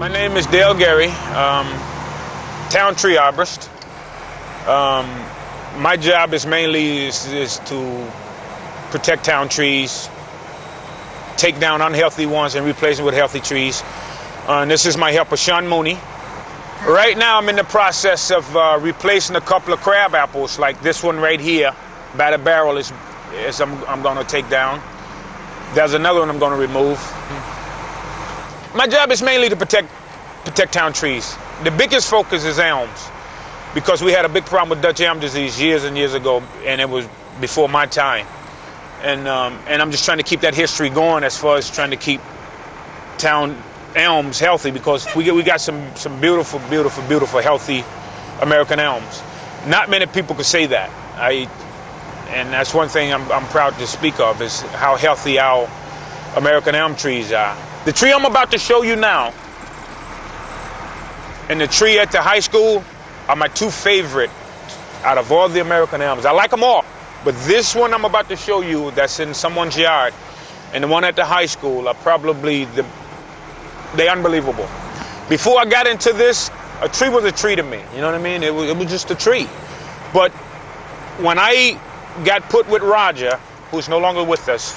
My name is Dale Gary, town tree arborist. My job is mainly to protect town trees, take down unhealthy ones and replace them with healthy trees. And this is my helper, Sean Mooney. Right now I'm in the process of replacing a couple of crab apples, like this one right here. By the barrel is I'm going to take down. There's another one I'm going to remove. My job is mainly to protect town trees. The biggest focus is elms, because we had a big problem with Dutch elm disease years and years ago, and it was before my time. And I'm just trying to keep that history going as far as trying to keep town elms healthy, because we got some beautiful, beautiful, beautiful, healthy American elms. Not many people could say that. And that's one thing I'm proud to speak of, is how healthy our American elm trees are. The tree I'm about to show you now and the tree at the high school are my two favorite out of all the American elms. I like them all, but this one I'm about to show you that's in someone's yard and the one at the high school are probably they're unbelievable. Before I got into this, a tree was a tree to me, you know what I mean? It was just a tree. But when I got put with Roger, who's no longer with us,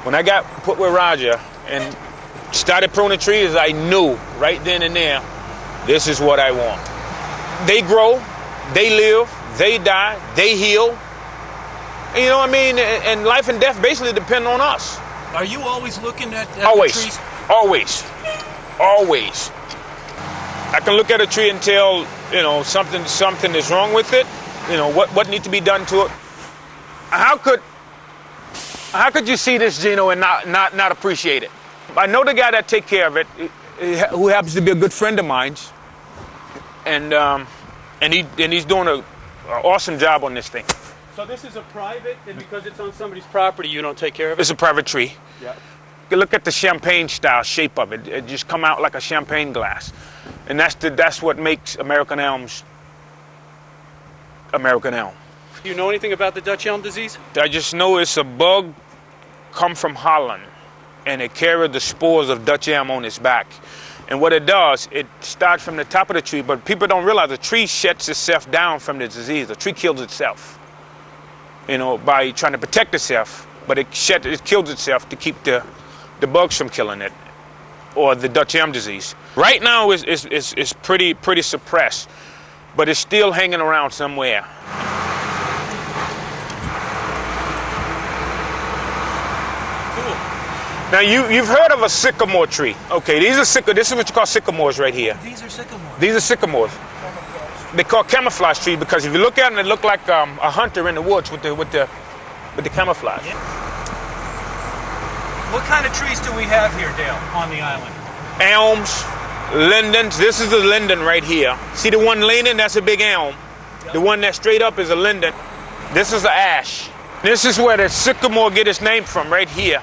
when I got put with Roger and started pruning trees, I knew right then and there, this is what I want. They grow, they live, they die, they heal. And you know what I mean? And life and death basically depend on us. Are you always looking at always, the trees? Always, always. I can look at a tree and tell, you know, something is wrong with it. You know, what needs to be done to it. How could you see this, Gino, and not appreciate it? I know the guy that take care of it, who happens to be a good friend of mine, and he's doing an awesome job on this thing. So this is a private, and because it's on somebody's property, you don't take care of it? It's a private tree. Yeah. Look at the champagne style shape of it. It just come out like a champagne glass, and that's what makes American elms American elm. Do you know anything about the Dutch elm disease? I just know it's a bug come from Holland, and it carried the spores of Dutch elm on its back. And what it does, it starts from the top of the tree, but people don't realize the tree shuts itself down from the disease. The tree kills itself, you know, by trying to protect itself, but it kills itself to keep the bugs from killing it, or the Dutch elm disease. Right now it's pretty suppressed, but it's still hanging around somewhere. Now you've heard of a sycamore tree. Okay, these are this is what you call sycamores right here. These are sycamores. These are sycamores. They call camouflage trees because if you look at them, they look like a hunter in the woods with the camouflage. Yeah. What kind of trees do we have here, Dale, on the island? Elms, lindens. This is a linden right here. See the one leaning? That's a big elm. Yep. The one that's straight up is a linden. This is an ash. This is where the sycamore get its name from, right here.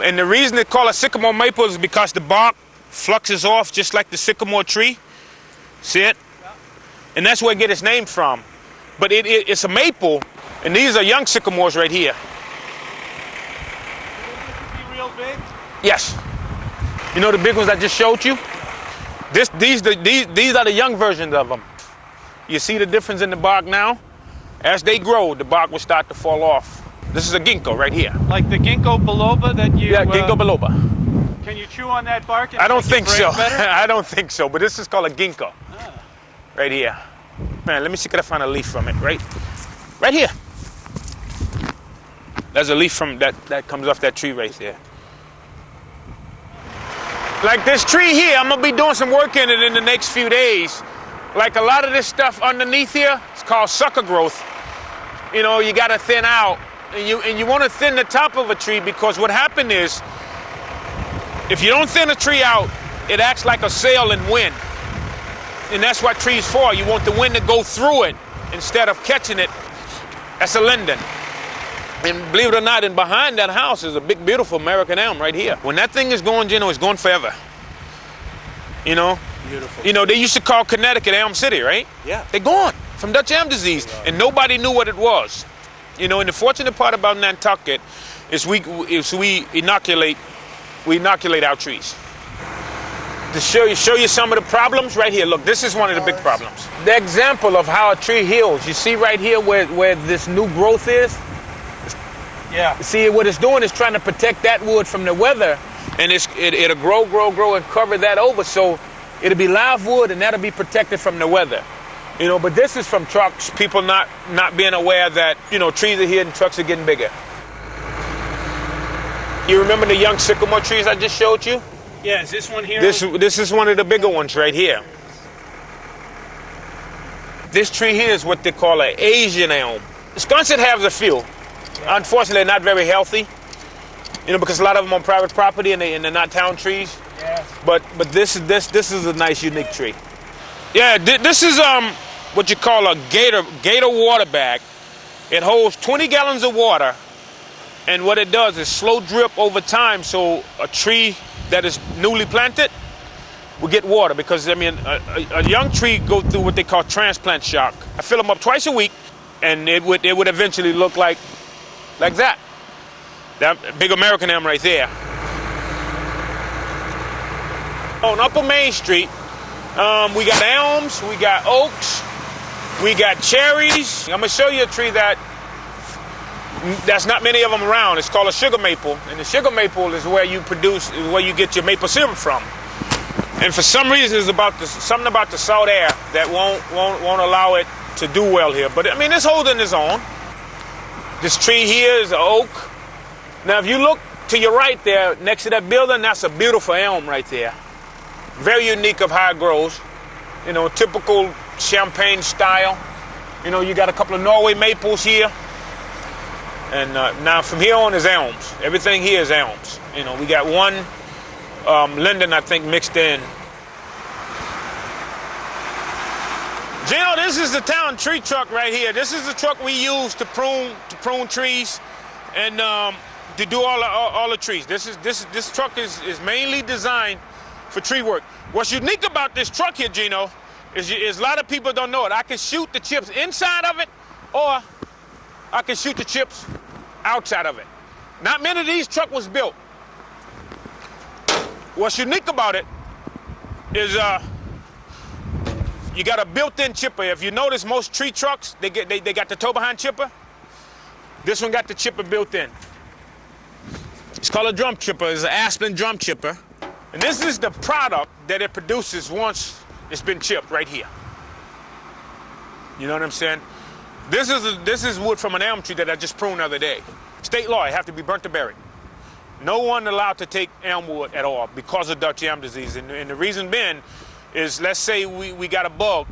And the reason they call it sycamore maple is because the bark fluxes off just like the sycamore tree. See it? Yeah. And that's where it gets its name from. But it's a maple, and these are young sycamores right here. Be real big? Yes. You know the big ones I just showed you? These are the young versions of them. You see the difference in the bark now? As they grow, the bark will start to fall off. This is a ginkgo right here. Like the ginkgo biloba that you... Yeah, ginkgo biloba. Can you chew on that bark? I don't think so. I don't think so, but this is called a ginkgo. Ah. Right here. Man, let me see if I can find a leaf from it, right here. There's a leaf from that comes off that tree right there. Like this tree here, I'm gonna be doing some work in it in the next few days. Like a lot of this stuff underneath here, it's called sucker growth. You know, you gotta thin out. And you want to thin the top of a tree because what happened is, if you don't thin a tree out, it acts like a sail in wind. And that's what trees for. You want the wind to go through it instead of catching it. That's a linden. And believe it or not, and behind that house is a big, beautiful American elm right here. When that thing is going, Gino, it's going forever. You know? Beautiful. You know, they used to call Connecticut Elm City, right? Yeah. They're gone from Dutch elm disease, and nobody knew what it was. You know, and the fortunate part about Nantucket is we inoculate our trees. to show you some of the problems right here. Look, this is one of the big problems. The example of how a tree heals. You see right here where this new growth is? Yeah. See, what it's doing is trying to protect that wood from the weather, and it'll grow and cover that over, so it'll be live wood and that'll be protected from the weather. You know, but this is from trucks, people not being aware that, you know, trees are here and trucks are getting bigger. You remember the young sycamore trees I just showed you? Yeah, is this one here? This is one of the bigger ones right here. This tree here is what they call an Asian elm. Wisconsin has a few. Unfortunately, not very healthy. You know, because a lot of them on private property and they're not town trees. Yes. But this is a nice, unique tree. Yeah, this is what you call a gator water bag. It holds 20 gallons of water, and what it does is slow drip over time, so a tree that is newly planted will get water, because I mean a young tree go through what they call transplant shock. I fill them up twice a week, and it would eventually look like that big American elm right there. On Upper Main Street, we got elms, we got oaks, we got cherries. I'm gonna show you a tree that's not many of them around. It's called a sugar maple, and the sugar maple is where you get your maple syrup from. And for some reason, it's something about the salt air that won't allow it to do well here. But I mean, it's holding its own. This tree here is an oak. Now, if you look to your right there, next to that building, that's a beautiful elm right there. Very unique of how it grows. You know, typical Champagne style. You know, you got a couple of Norway maples here. And now from here on is elms. Everything here is elms. You know, we got one linden, I think, mixed in. Gino, this is the town tree truck right here. This is the truck we use to prune trees and to do all the trees. This truck is mainly designed for tree work. What's unique about this truck here, Gino, is a lot of people don't know it. I can shoot the chips inside of it, or I can shoot the chips outside of it. Not many of these trucks was built. What's unique about it is you got a built-in chipper. If you notice, most tree trucks, they got the tow behind chipper. This one got the chipper built in. It's called a drum chipper. It's an Aspen drum chipper. And this is the product that it produces once it's been chipped right here. You know what I'm saying? This is wood from an elm tree that I just pruned the other day. State law, it have to be burnt or buried. No one allowed to take elm wood at all because of Dutch elm disease. And the reason being is, let's say we got a bug.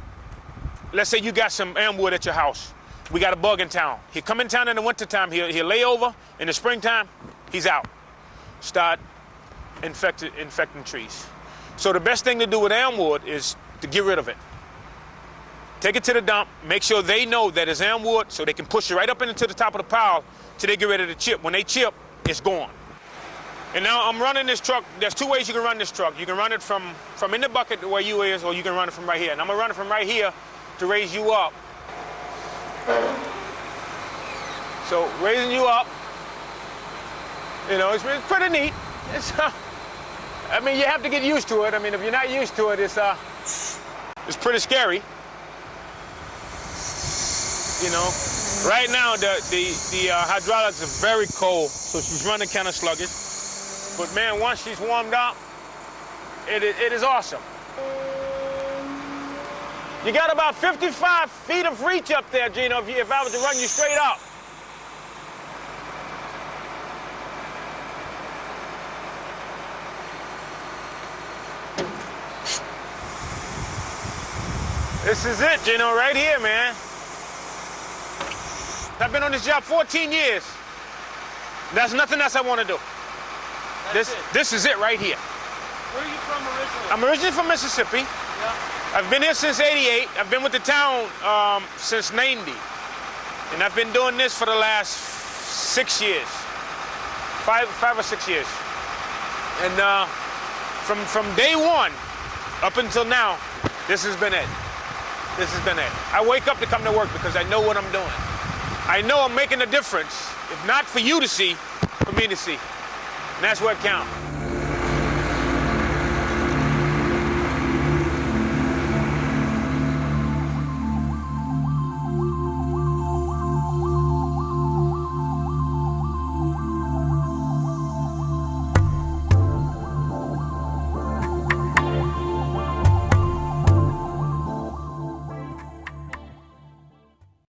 Let's say you got some elm wood at your house. We got a bug in town. He'll come in town in the wintertime. He'll lay over. In the springtime, he's out. Start infecting trees. So the best thing to do with elm wood is to get rid of it. Take it to the dump, make sure they know that it's elm wood, so they can push it right up into the top of the pile till they get ready to chip. When they chip, it's gone. And now I'm running this truck. There's two ways you can run this truck. You can run it from in the bucket where you is, or you can run it from right here. And I'm gonna run it from right here to raise you up. So raising you up, you know, it's pretty neat. I mean, you have to get used to it. I mean, if you're not used to it, it's pretty scary. You know, right now the hydraulics are very cold, so she's running kind of sluggish. But man, once she's warmed up, it is awesome. You got about 55 feet of reach up there, Gino, if I was to run you straight up. This is it, Gino, right here, man. I've been on this job 14 years. There's nothing else I want to do. This is it right here. Where are you from originally? I'm originally from Mississippi. Yeah. I've been here since '88. I've been with the town since '90. And I've been doing this for the last 6 years. Five or 6 years. And from day one up until now, this has been it. This has been it. I wake up to come to work because I know what I'm doing. I know I'm making a difference. If not for you to see, for me to see. And that's what counts.